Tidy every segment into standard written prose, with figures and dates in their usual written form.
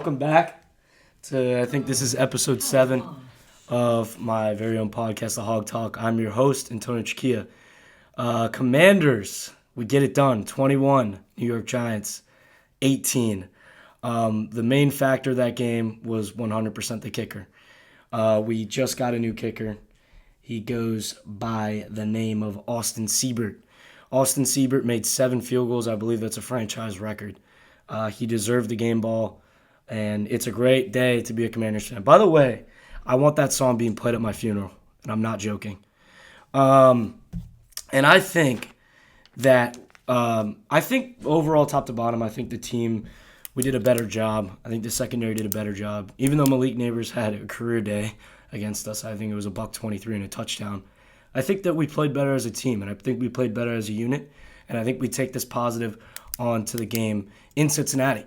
welcome back to, I think this is episode 7 of my very own podcast, The Hog Talk. I'm your host, Antonio Chiquilla. Commanders, we get it done. 21, New York Giants, 18. The main factor of that game was 100% the kicker. We just got a new kicker. He goes by the name of Austin Siebert. Austin Siebert made 7 field goals. I believe that's a franchise record. He deserved the game ball, and it's a great day to be a Commanders fan. By the way, I want that song being played at my funeral, and I'm not joking. And I think that, overall, top to bottom, I think the team, we did a better job. I think the secondary did a better job. Even though Malik Neighbors had a career day against us, I think it was a $123 and a touchdown. I think that we played better as a team, and I think we played better as a unit, and I think we take this positive on to the game in Cincinnati.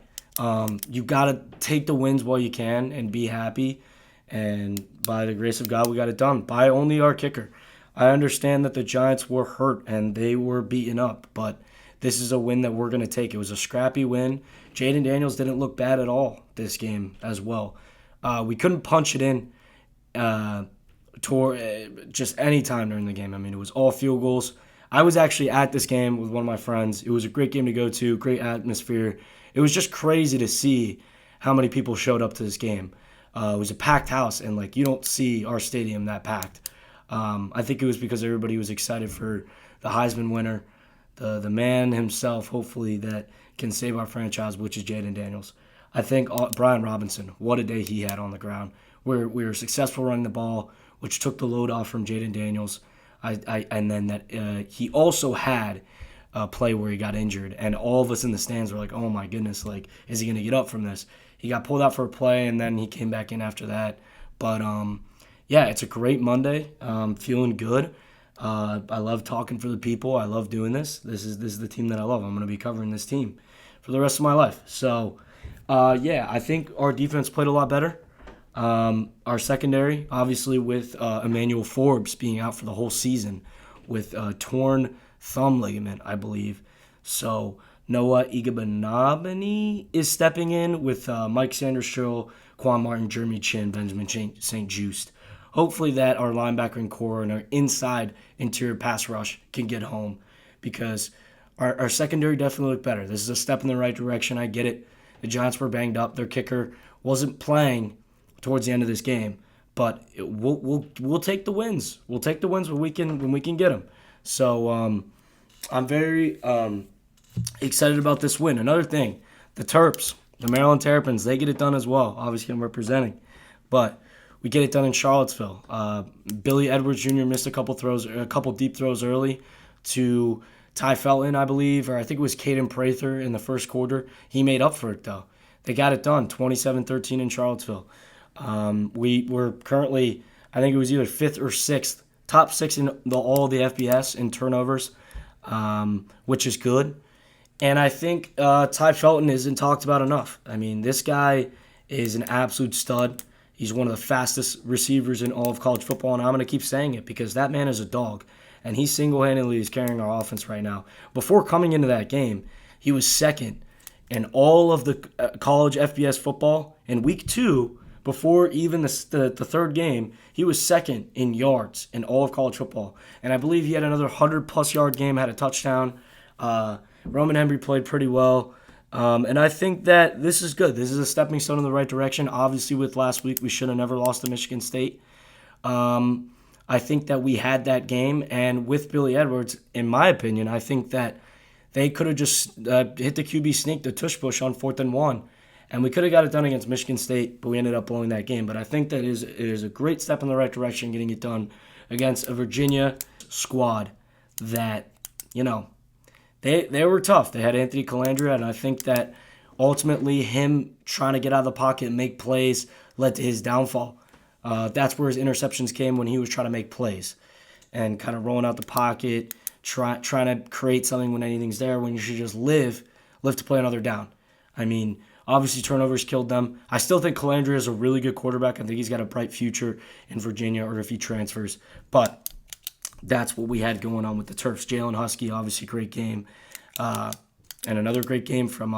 You got to take the wins while you can and be happy, and by the grace of God, we got it done by only our kicker. I understand that the Giants were hurt and they were beaten up, but this is a win that we're going to take. It was a scrappy win. Jaden Daniels didn't look bad at all this game as well. We couldn't punch it in just any time during the game. I mean, it was all field goals. I was actually at this game with one of my friends. It was a great game to go to, great atmosphere. It was just crazy to see how many people showed up to this game. It was a packed house, and you don't see our stadium that packed. I think it was because everybody was excited for the Heisman winner, the man himself, hopefully, that can save our franchise, which is Jaden Daniels. I think Brian Robinson, what a day he had on the ground. We were successful running the ball, which took the load off from Jaden Daniels. And then he also had a play where he got injured, and all of us in the stands were like, oh my goodness, is he going to get up from this? He got pulled out for a play, and then he came back in after that. But, yeah, it's a great Monday. Feeling good. I love talking for the people. I love doing this. This is the team that I love. I'm going to be covering this team for the rest of my life. So, yeah, I think our defense played a lot better. Our secondary, obviously, with Emmanuel Forbes being out for the whole season with a torn thumb ligament, I believe. So Noah Igbenogany is stepping in with Mike Sanders-Schill, Quan Martin, Jeremy Chin, Benjamin St. Juste. Hopefully that our linebacker and core and our inside interior pass rush can get home, because our secondary definitely looked better. This is a step in the right direction. I get it. The Giants were banged up. Their kicker wasn't playing towards the end of this game, but we'll take the wins. We'll take the wins when we can get them. So I'm very excited about this win. Another thing, the Terps, the Maryland Terrapins, they get it done as well. Obviously, I'm representing, but we get it done in Charlottesville. Billy Edwards Jr. missed a couple deep throws early to Ty Felton, I believe, or I think it was Caden Prather in the first quarter. He made up for it though. They got it done, 27-13 in Charlottesville. We were currently, I think it was either 5th or 6th, top 6 in all of the FBS in turnovers, which is good. And I think Ty Felton isn't talked about enough. I mean, this guy is an absolute stud. He's one of the fastest receivers in all of college football, and I'm going to keep saying it because that man is a dog, and he single-handedly is carrying our offense right now. Before coming into that game, he was second in all of the college FBS football. In week 2, before even the third game, he was second in yards in all of college football. And I believe he had another 100-plus yard game, had a touchdown. Roman Henry played pretty well. And I think that this is good. This is a stepping stone in the right direction. Obviously, with last week, we should have never lost to Michigan State. I think that we had that game. And with Billy Edwards, in my opinion, I think that they could have just hit the QB sneak, the tush push on 4th and 1. And we could have got it done against Michigan State, but we ended up blowing that game. But I think that it is a great step in the right direction, getting it done against a Virginia squad that, they were tough. They had Anthony Calandria, and I think that ultimately him trying to get out of the pocket and make plays led to his downfall. That's where his interceptions came, when he was trying to make plays and kind of rolling out the pocket, trying to create something when anything's there, when you should just live to play another down. I mean, obviously turnovers killed them. I still think Calandria is a really good quarterback. I think he's got a bright future in Virginia, or if he transfers. But that's what we had going on with the Terps. Jalen Husky, obviously great game. And another great game for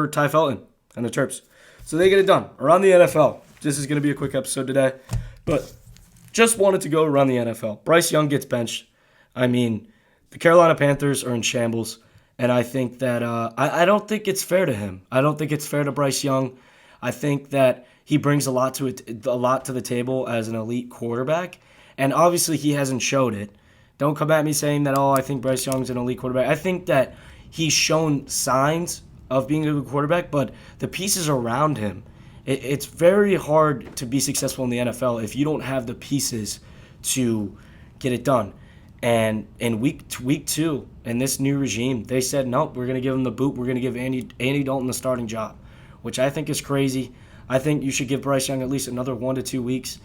Ty Felton. and the Terps. So they get it done. Around the NFL. This is going to be a quick episode today. But just wanted to go around the NFL. Bryce Young gets benched. I mean, the Carolina Panthers are in shambles. And I think that I don't think it's fair to him. I don't think it's fair to Bryce Young. I think that he brings a lot to the table as an elite quarterback. And obviously he hasn't showed it. Don't come at me saying that, I think Bryce Young's an elite quarterback. I think that he's shown signs of being a good quarterback, but the pieces around him, it's very hard to be successful in the NFL if you don't have the pieces to get it done. And in week 2, in this new regime, they said, nope, we're going to give him the boot. We're going to give Andy Dalton the starting job, which I think is crazy. I think you should give Bryce Young at least another 1 to 2 weeks.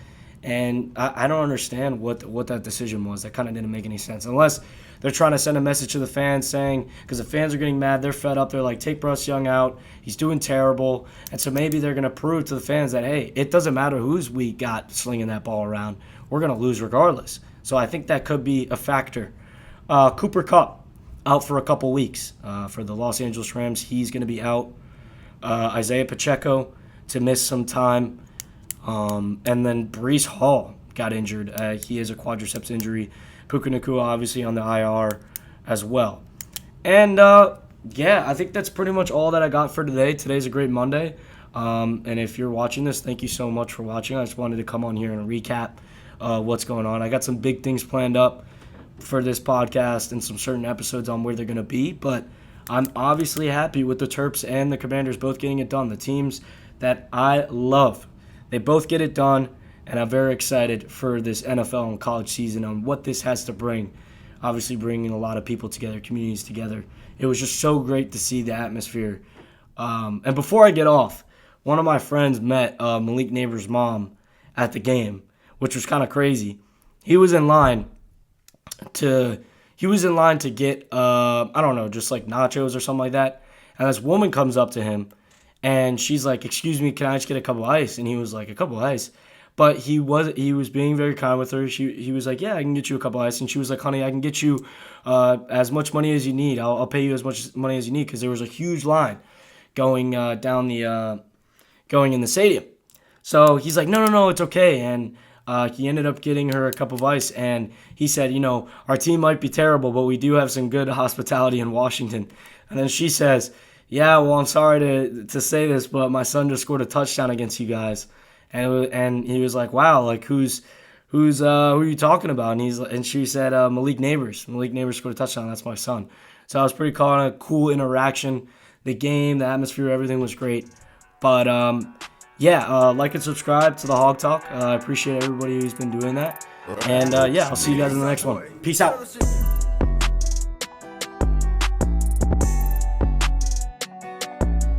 And I don't understand what that decision was. That kind of didn't make any sense. Unless they're trying to send a message to the fans saying, because the fans are getting mad, they're fed up. They're like, take Bryce Young out. He's doing terrible. And so maybe they're going to prove to the fans that, hey, it doesn't matter who's we got slinging that ball around. We're going to lose regardless. So I think that could be a factor. Cooper Kupp out for a couple weeks for the Los Angeles Rams. He's going to be out. Isaiah Pacheco to miss some time. And then Breece Hall got injured. He has a quadriceps injury. Puka Nacua obviously on the IR as well. And I think that's pretty much all that I got for today. Today's a great Monday. And if you're watching this, thank you so much for watching. I just wanted to come on here and recap what's going on. I got some big things planned up for this podcast and some certain episodes on where they're going to be, but I'm obviously happy with the Terps and the Commanders both getting it done. The teams that I love, they both get it done, and I'm very excited for this NFL and college season on what this has to bring. Obviously bringing a lot of people together, communities together. It was just so great to see the atmosphere. And before I get off, one of my friends met Malik Neighbors' mom at the game, which was kind of crazy. He was in line to get just like nachos or something like that. And this woman comes up to him and she's like, "Excuse me, can I just get a cup of ice?" And he was like, "A cup of ice?" But he was being very kind with her. He was like, "Yeah, I can get you a cup of ice." And she was like, "Honey, I can get you as much money as you need. I'll pay you as much money as you need," because there was a huge line going in the stadium. So he's like, no, it's okay. And he ended up getting her a cup of ice. And he said, our team might be terrible, but we do have some good hospitality in Washington. And then she says, "Yeah, well, I'm sorry to say this, but my son just scored a touchdown against you guys." And he was like, "Wow, like who are you talking about?" And she said, Malik Neighbors. Malik Neighbors scored a touchdown. That's my son. So I was pretty calling a cool interaction. The game, the atmosphere, everything was great. But like and subscribe to the Hog Talk. I appreciate everybody who's been doing that. And I'll see you guys in the next one. Peace out.